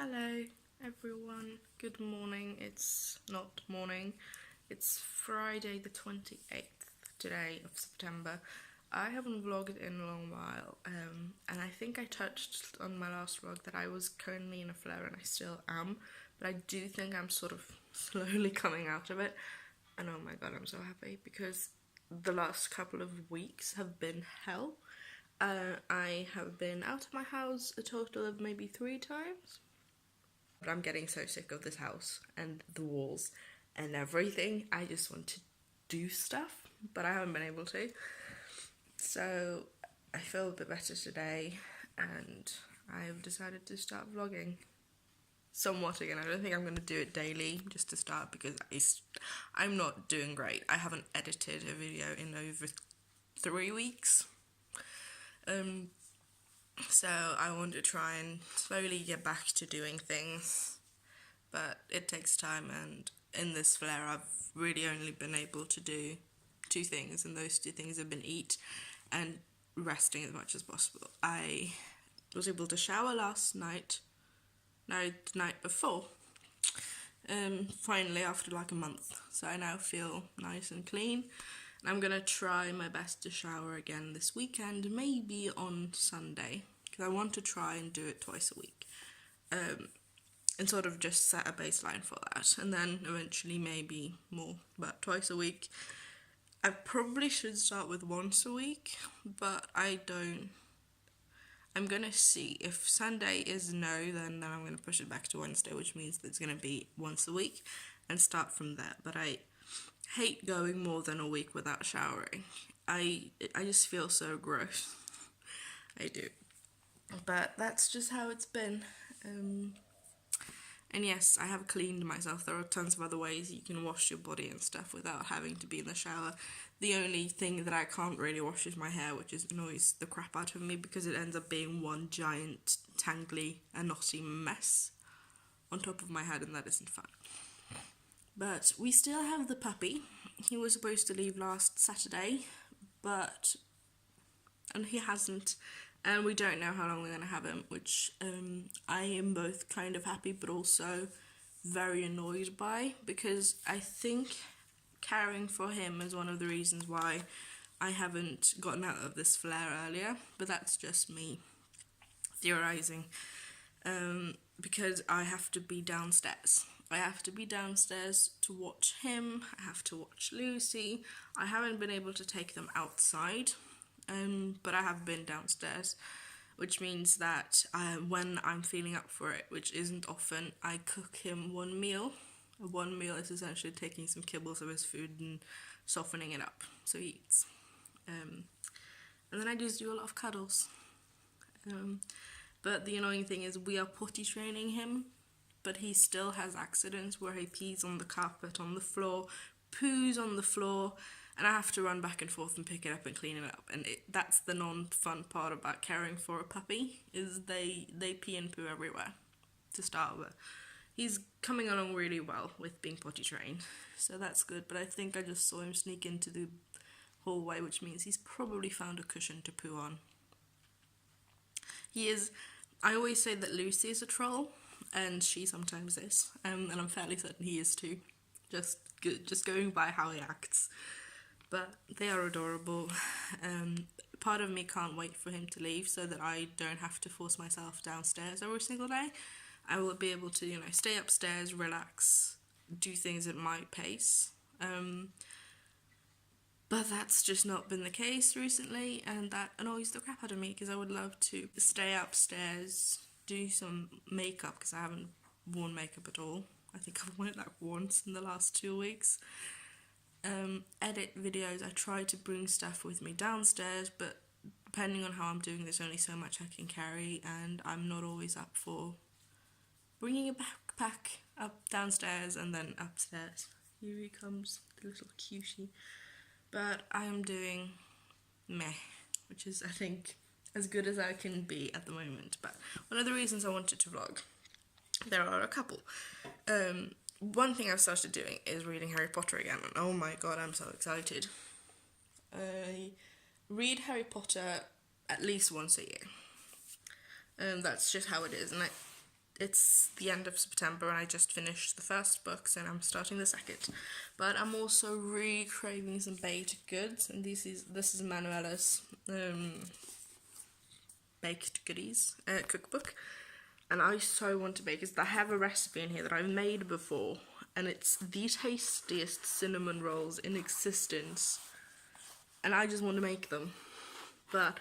Hello everyone, good morning. It's not morning, it's Friday the 28th today of September. I haven't vlogged in a long while, and I think I touched on my last vlog that I was currently in a flare, and I still am, but I do think I'm sort of slowly coming out of it, and oh my god, I'm so happy because the last couple of weeks have been hell. I have been out of my house a total of maybe 3 times. But I'm getting so sick of this house and the walls and everything. I just want to do stuff, but I haven't been able to. So I feel a bit better today, and I've decided to start vlogging somewhat again. I don't think I'm going to do it daily just to start because I'm not doing great. I haven't edited a video in over 3 weeks. So I want to try and slowly get back to doing things, but it takes time, and in this flare I've really only been able to do 2 things, and those 2 things have been eat and resting as much as possible. I was able to shower last night, no, the night before, finally after like a month, so I now feel nice and clean. I'm gonna try my best to shower again this weekend, maybe on Sunday, because I want to try and do it twice a week, and sort of just set a baseline for that, and then eventually maybe more, but twice a week. I probably should start with once a week, but I'm gonna see. If Sunday is no, then I'm gonna push it back to Wednesday, which means that it's gonna be once a week, and start from there. But I hate going more than a week without showering. I just feel so gross. I do. But that's just how it's been. And yes, I have cleaned myself. There are tons of other ways you can wash your body and stuff without having to be in the shower. The only thing that I can't really wash is my hair, which annoys the crap out of me because it ends up being one giant tangly and knotty mess on top of my head, and that isn't fun. But we still have the puppy. He was supposed to leave last Saturday, and he hasn't, and we don't know how long we're going to have him, which I am both kind of happy but also very annoyed by, because I think caring for him is one of the reasons why I haven't gotten out of this flare earlier, but that's just me theorizing, because I have to be downstairs. I have to be downstairs to watch him, I have to watch Lucy. I haven't been able to take them outside, but I have been downstairs, which means that when I'm feeling up for it, which isn't often, I cook him one meal. One meal is essentially taking some kibbles of his food and softening it up so he eats. And then I just do a lot of cuddles. But the annoying thing is we are potty training him, but he still has accidents where he pees on the carpet, on the floor, poos on the floor, and I have to run back and forth and pick it up and clean it up. And that's the non-fun part about caring for a puppy, is they pee and poo everywhere to start with. He's coming along really well with being potty trained, so that's good, but I think I just saw him sneak into the hallway, which means he's probably found a cushion to poo on. I always say that Lucy is a troll, and she sometimes is, and I'm fairly certain he is too, just going by how he acts. But they are adorable. Part of me can't wait for him to leave so that I don't have to force myself downstairs every single day. I will be able to, stay upstairs, relax, do things at my pace. But that's just not been the case recently, and that annoys the crap out of me because I would love to stay upstairs, do some makeup, because I haven't worn makeup at all. I think I've worn it like once in the last 2 weeks. Edit videos. I try to bring stuff with me downstairs, but depending on how I'm doing, there's only so much I can carry, and I'm not always up for bringing a backpack up downstairs and then upstairs. Here he comes, the little cutie. But I am doing meh, which is, I think, as good as I can be at the moment. But one of the reasons I wanted to vlog, there are a couple. One thing I've started doing is reading Harry Potter again, and oh my god, I'm so excited. I read Harry Potter at least once a year. That's just how it is, and it's the end of September and I just finished the first books and I'm starting the second. But I'm also really craving some baked goods, and this is Manuela's baked goodies cookbook, and I so want to bake because I have a recipe in here that I've made before, and it's the tastiest cinnamon rolls in existence, and I just want to make them. But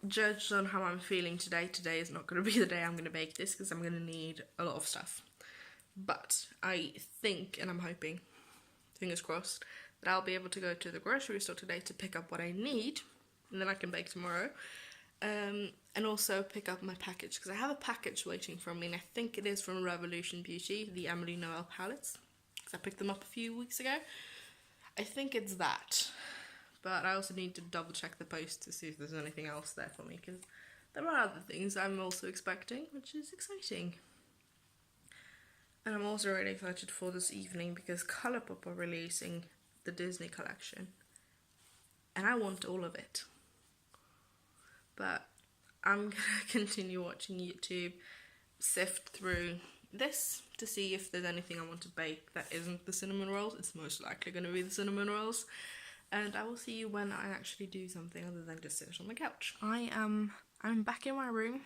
judged on how I'm feeling today is not going to be the day I'm going to bake this, because I'm going to need a lot of stuff. But I think, and I'm hoping, fingers crossed, that I'll be able to go to the grocery store today to pick up what I need, and then I can bake tomorrow. And also pick up my package, because I have a package waiting for me, and I think it is from Revolution Beauty, the Emily Noel palettes, because I picked them up a few weeks ago. I think it's that. But I also need to double check the post to see if there's anything else there for me, because there are other things I'm also expecting, which is exciting. And I'm also really excited for this evening because Colourpop are releasing the Disney collection, and I want all of it. But I'm gonna continue watching YouTube, sift through this to see if there's anything I want to bake that isn't the cinnamon rolls. It's most likely going to be the cinnamon rolls. And I will see you when I actually do something other than just sit on the couch. I'm back in my room.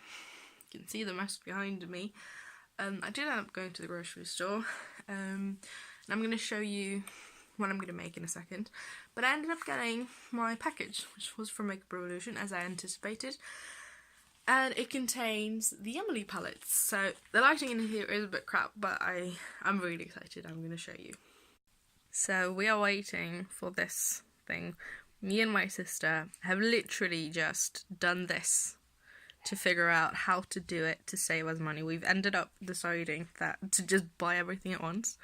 You can see the mess behind me. I did end up going to the grocery store. And I'm going to show you what I'm going to make in a second. But I ended up getting my package, which was from Makeup Revolution, as I anticipated. And it contains the Emily palettes. So the lighting in here is a bit crap, but I'm really excited. I'm going to show you. So we are waiting for this thing. Me and my sister have literally just done this to figure out how to do it to save us money. We've ended up deciding that to just buy everything at once.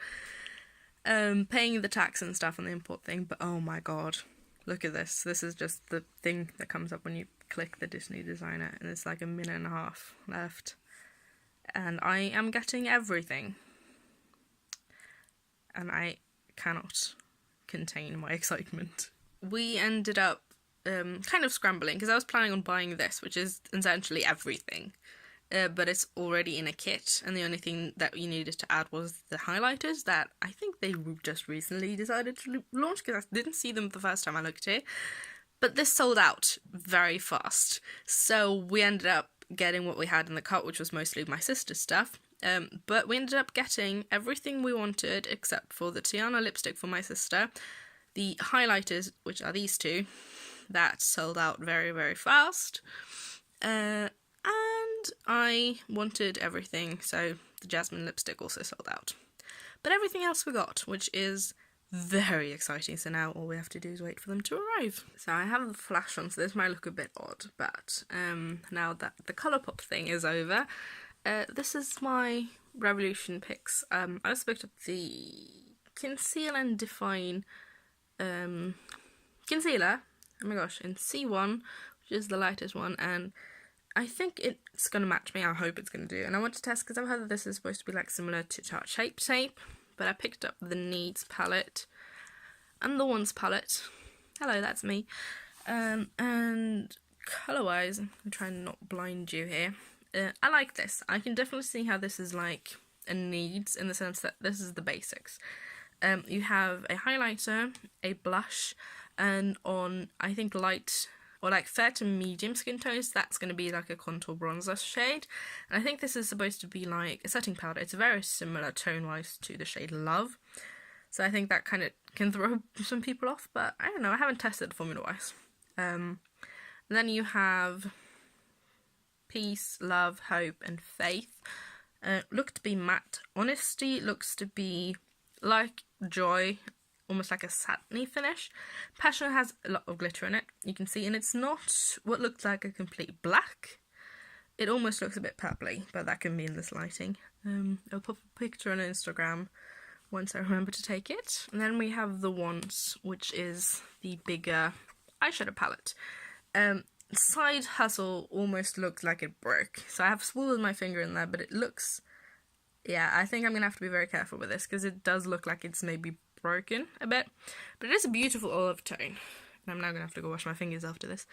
Paying the tax and stuff on the import thing, but oh my god, look at this. This is just the thing that comes up when you click the Disney designer, and it's like a minute and a half left. And I am getting everything. And I cannot contain my excitement. We ended up kind of scrambling, because I was planning on buying this, which is essentially everything. But it's already in a kit, and the only thing that you needed to add was the highlighters that I think they just recently decided to launch, because I didn't see them the first time I looked here. But this sold out very fast, so we ended up getting what we had in the cart, which was mostly my sister's stuff. But we ended up getting everything we wanted except for the Tiana lipstick for my sister, the highlighters, which are these two, that sold out very, very fast. And I wanted everything, so the Jasmine lipstick also sold out. But everything else we got, which is very exciting, so now all we have to do is wait for them to arrive. So I have the flash on, so this might look a bit odd, but now that the Colourpop thing is over, this is my Revolution picks. I also picked up the Conceal and Define concealer, oh my gosh, in C1, which is the lightest one, and I think it's going to match me. I hope it's going to do. And I want to test, because I've heard that this is supposed to be like similar to Tarte Shape Tape, but I picked up the Needs palette and the Wants palette. Hello, that's me. And colour-wise, I'm trying to not blind you here. I like this. I can definitely see how this is like a Needs, in the sense that this is the basics. You have a highlighter, a blush, and on, I think, light or like fair to medium skin tones, that's going to be like a contour bronzer shade. And I think this is supposed to be like a setting powder. It's very similar tone-wise to the shade Love. So I think that kind of can throw some people off, but I don't know, I haven't tested it formula-wise. Then you have Peace, Love, Hope, and Faith. Look to be matte. Honesty looks to be like Joy, almost like a satiny finish. Passion has a lot of glitter in it, you can see, and it's not what looks like a complete black. It almost looks a bit purpley, but that can be in this lighting. I'll pop a picture on Instagram once I remember to take it. And then we have the Wants, which is the bigger eyeshadow palette. Side Hustle almost looks like it broke, so I have swallowed my finger in there, but it looks, yeah, I think I'm going to have to be very careful with this, because it does look like it's maybe broken a bit, but it is a beautiful olive tone, and I'm now going to have to go wash my fingers after this.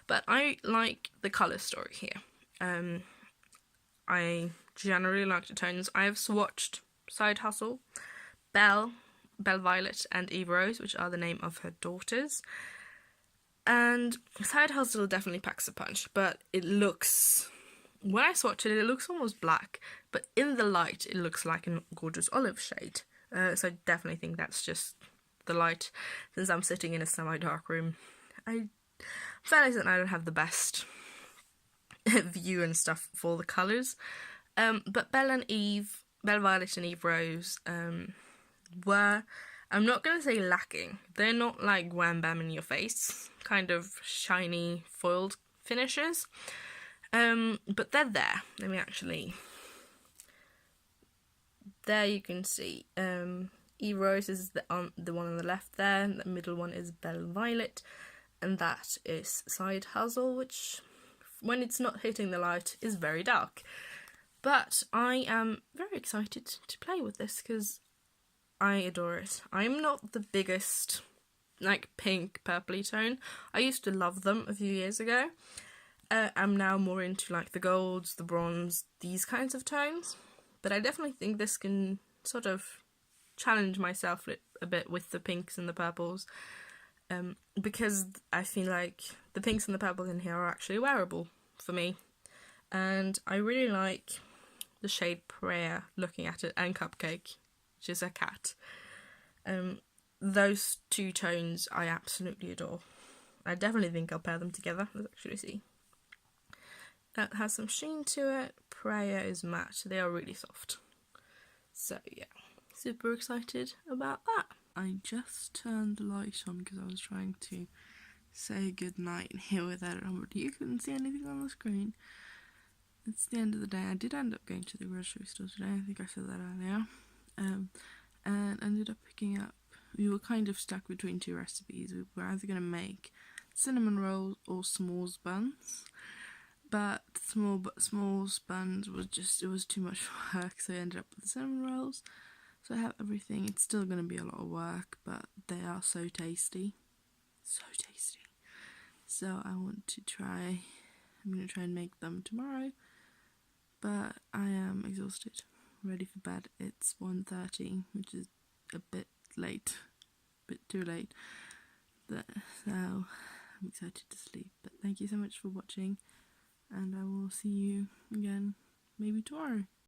But I like the colour story here. I generally like the tones. I have swatched Side Hustle, Belle Violet, and Eve Rose, which are the name of her daughters. And Side Hustle definitely packs a punch, but it looks, when I swatch it, it looks almost black, but in the light, it looks like a gorgeous olive shade. So I definitely think that's just the light, since I'm sitting in a semi-dark room. I'm fairly certain I don't have the best view and stuff for the colours. But Belle Violet and Eve Rose were, I'm not going to say lacking. They're not like wham bam in your face, kind of shiny foiled finishes. But they're there. Let me actually... There you can see Eve Rose is the one on the left there, the middle one is Belle Violet, and that is Side Hustle, which, when it's not hitting the light, is very dark. But I am very excited to play with this because I adore it. I'm not the biggest, like, pink purpley tone. I used to love them a few years ago. I'm now more into, like, the golds, the bronze, these kinds of tones. But I definitely think this can sort of challenge myself a bit with the pinks and the purples. Because I feel like the pinks and the purples in here are actually wearable for me. And I really like the shade Prayer, looking at it, and Cupcake, which is a cat. Those two tones I absolutely adore. I definitely think I'll pair them together. Let's actually see. That has some sheen to it. Prayer is matte. They are really soft. So yeah, super excited about that. I just turned the light on because I was trying to say goodnight here without it on, but you couldn't see anything on the screen. It's the end of the day. I did end up going to the grocery store today. I think I said that earlier. And ended up picking up, we were kind of stuck between two recipes. We were either going to make cinnamon rolls or s'mores buns. But s'mores buns was just, it was too much work, so I ended up with the cinnamon rolls. So I have everything. It's still going to be a lot of work, but they are so tasty. So tasty. So I'm going to try and make them tomorrow. But I am exhausted, ready for bed. It's 1:30, which is a bit late, a bit too late. So I'm excited to sleep. But thank you so much for watching. And I will see you again maybe tomorrow.